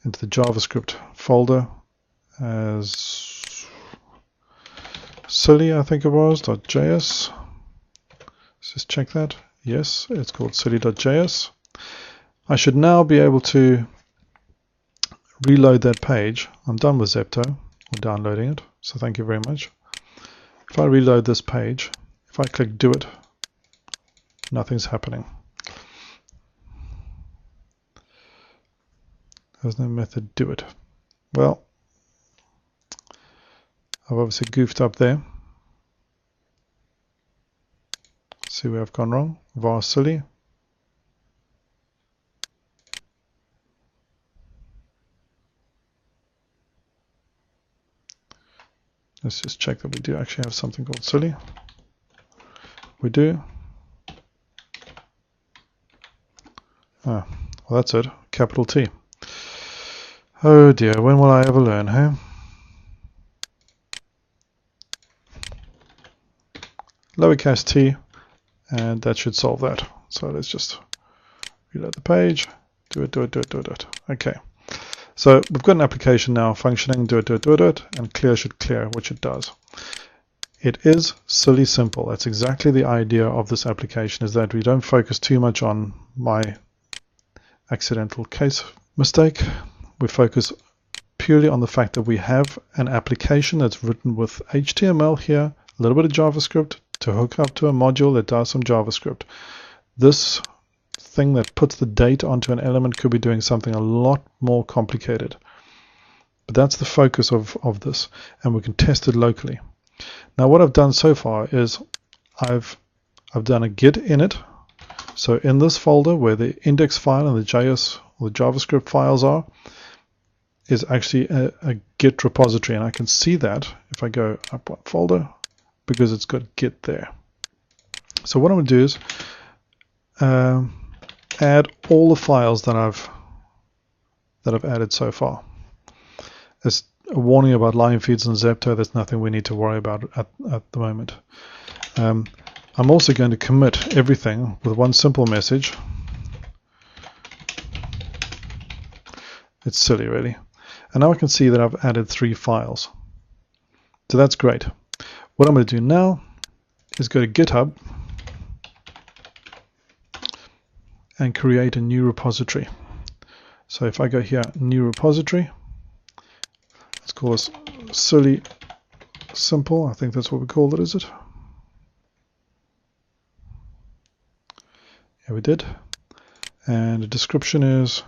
into the JavaScript folder as silly, I think it was, .js. Let's just check that. Yes, it's called silly.js. I should now be able to reload that page. I'm done with Zepto, or downloading it, so thank you very much. If I reload this page, if I click do it, nothing's happening. There's no method do it. Well, I've obviously goofed up there. See where I've gone wrong. Var silly. Let's just check that we do actually have something called silly. We do. Ah, well, that's it. Capital T. Oh dear, when will I ever learn, huh? Lowercase t, and that should solve that. So let's just reload the page. Do it. Okay. So we've got an application now functioning, do it, and clear should clear, which it does. It is silly simple. That's exactly the idea of this application, is that we don't focus too much on my accidental case mistake. We focus purely on the fact that we have an application that's written with HTML here, a little bit of JavaScript to hook up to a module that does some JavaScript. This thing that puts the date onto an element could be doing something a lot more complicated. But that's the focus of this, and we can test it locally. Now what I've done so far is I've done a git init. So in this folder where the index file and the JS or the JavaScript files are, is actually a git repository, and I can see that if I go up one folder because it's got git there. So what I'm going to do is add all the files that I've added so far. There's a warning about line feeds and Zepto. There's nothing we need to worry about at the moment. I'm also going to commit everything with one simple message. It's silly, really. And now I can see that I've added 3 files. So that's great. What I'm going to do now is go to GitHub and create a new repository. So if I go here, new repository, let's call this silly simple. I think that's what we called it, is it? Yeah, we did. And the description is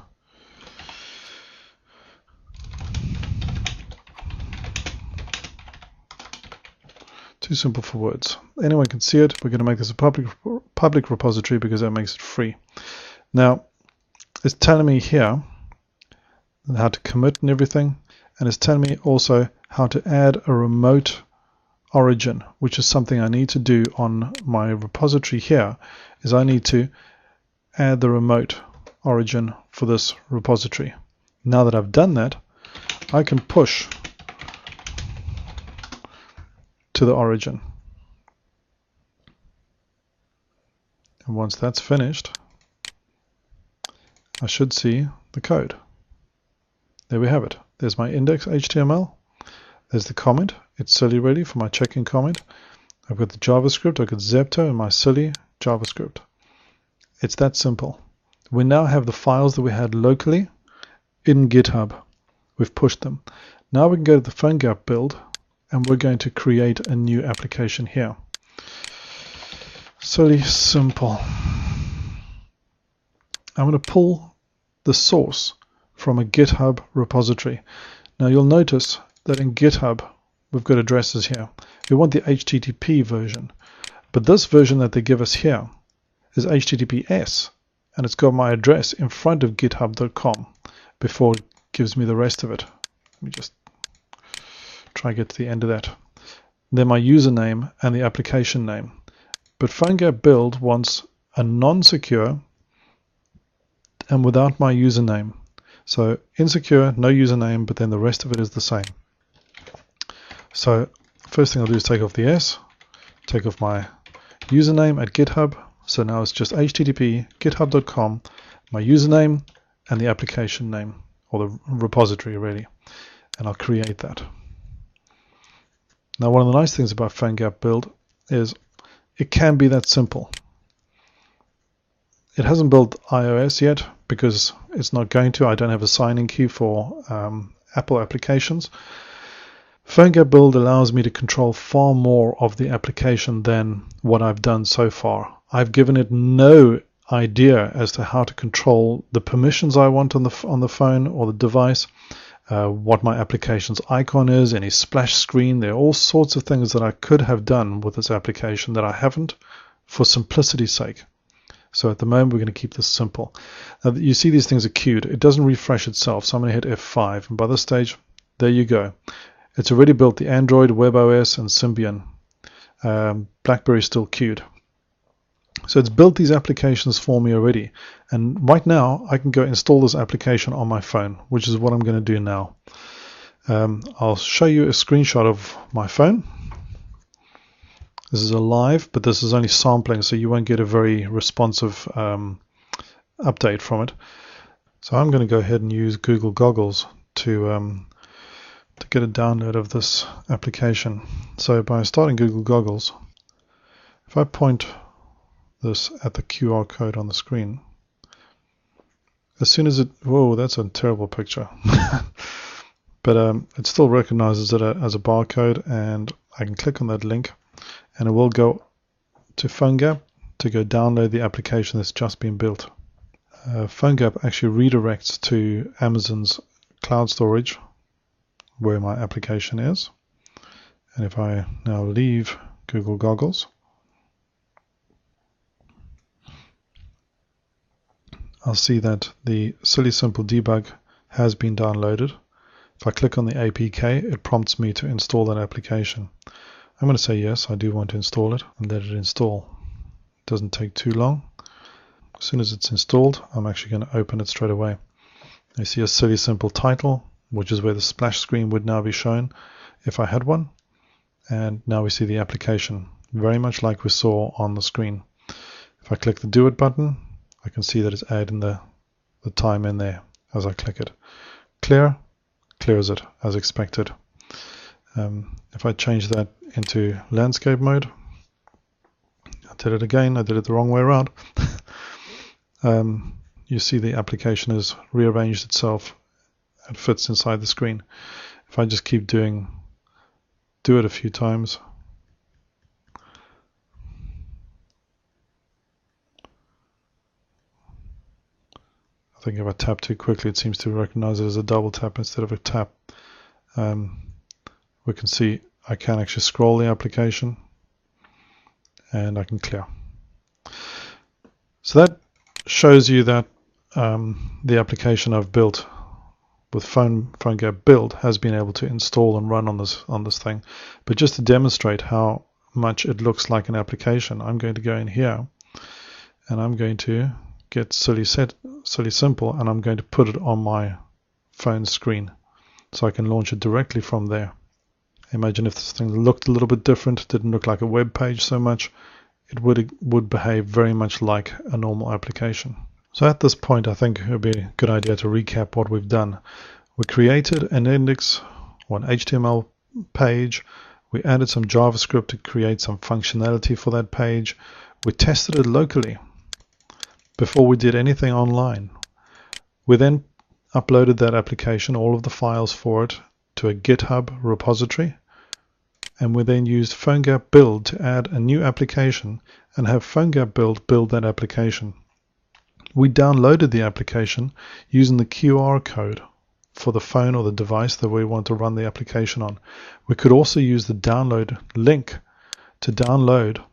too simple for words. Anyone can see it. We're going to make this a public repository because that makes it free. Now, it's telling me here how to commit and everything, and it's telling me also how to add a remote origin, which is something I need to do on my repository here, is I need to add the remote origin for this repository. Now that I've done that, I can push to the origin. And once that's finished, I should see the code. There we have it. There's my index HTML. There's the comment. It's silly ready for my check-in comment. I've got the JavaScript. I've got Zepto and my silly JavaScript. It's that simple. We now have the files that we had locally in GitHub. We've pushed them. Now we can go to the PhoneGap build, and we're going to create a new application here. Silly simple. I'm going to pull the source from a GitHub repository. Now you'll notice that in GitHub we've got addresses here. We want the HTTP version, but this version that they give us here is HTTPS, and it's got my address in front of github.com before it gives me the rest of it. Let me just try to get to the end of that. Then my username and the application name. But PhoneGap Build wants a non-secure and without my username. So insecure, no username, but then the rest of it is the same. So first thing I'll do is take off the S, take off my username at GitHub. So now it's just HTTP github.com, my username, and the application name, or the repository really, and I'll create that. Now, one of the nice things about PhoneGap Build is it can be that simple. It hasn't built iOS yet because it's not going to. I don't have a signing key for Apple applications. PhoneGap Build allows me to control far more of the application than what I've done so far. I've given it no idea as to how to control the permissions I want on the phone or the device, what my application's icon is, any splash screen. There are all sorts of things that I could have done with this application that I haven't, for simplicity's sake. So at the moment, we're going to keep this simple. Now, you see these things are queued. It doesn't refresh itself, so I'm going to hit F5, and by this stage, there you go. It's already built the Android, WebOS, and Symbian. BlackBerry is still queued. So it's built these applications for me already. And right now, I can go install this application on my phone, which is what I'm going to do now. I'll show you a screenshot of my phone. This is a live, but this is only sampling, so you won't get a very responsive update from it. So I'm going to go ahead and use Google Goggles to get a download of this application. So by starting Google Goggles, if I point this at the QR code on the screen, as soon as it, whoa, that's a terrible picture. But it still recognizes it as a barcode, and I can click on that link, and it will go to PhoneGap to go download the application that's just been built. PhoneGap actually redirects to Amazon's cloud storage, where my application is. And if I now leave Google Goggles, I'll see that the Silly Simple debug has been downloaded. If I click on the APK, it prompts me to install that application. I'm going to say yes, I do want to install it, and let it install. It doesn't take too long. As soon as it's installed, I'm actually going to open it straight away. You see a Silly Simple title, which is where the splash screen would now be shown if I had one. And now we see the application, very much like we saw on the screen. If I click the Do It button, I can see that it's adding the time in there as I click it. Clears it as expected. If I change that into landscape mode, I did it again, I did it the wrong way around. You see the application has rearranged itself. It fits inside the screen. If I just keep do it a few times, I think if I tap too quickly, it seems to recognize it as a double tap instead of a tap. We can see I can actually scroll the application, and I can clear. So that shows you that the application I've built with PhoneGap Build has been able to install and run on this thing. But just to demonstrate how much it looks like an application, I'm going to go in here, and I'm going to get Silly Simple, and I'm going to put it on my phone screen, so I can launch it directly from there. Imagine if this thing looked a little bit different, didn't look like a web page so much, it would behave very much like a normal application. So at this point, I think it would be a good idea to recap what we've done. We created an index or an HTML page. We added some JavaScript to create some functionality for that page. We tested it locally before we did anything online. We then uploaded that application, all of the files for it, to a GitHub repository. And we then used PhoneGap Build to add a new application and have PhoneGap build that application. We downloaded the application using the QR code for the phone or the device that we want to run the application on. We could also use the download link to download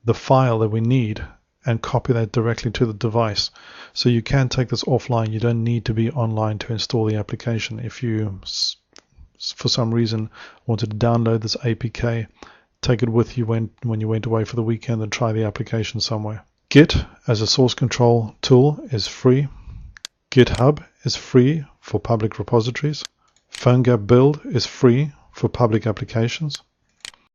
the file that we need and copy that directly to the device. So you can take this offline. You don't need to be online to install the application. If you, for some reason, wanted to download this APK, take it with you when you went away for the weekend and try the application somewhere. Git as a source control tool is free. GitHub is free for public repositories. PhoneGap Build is free for public applications.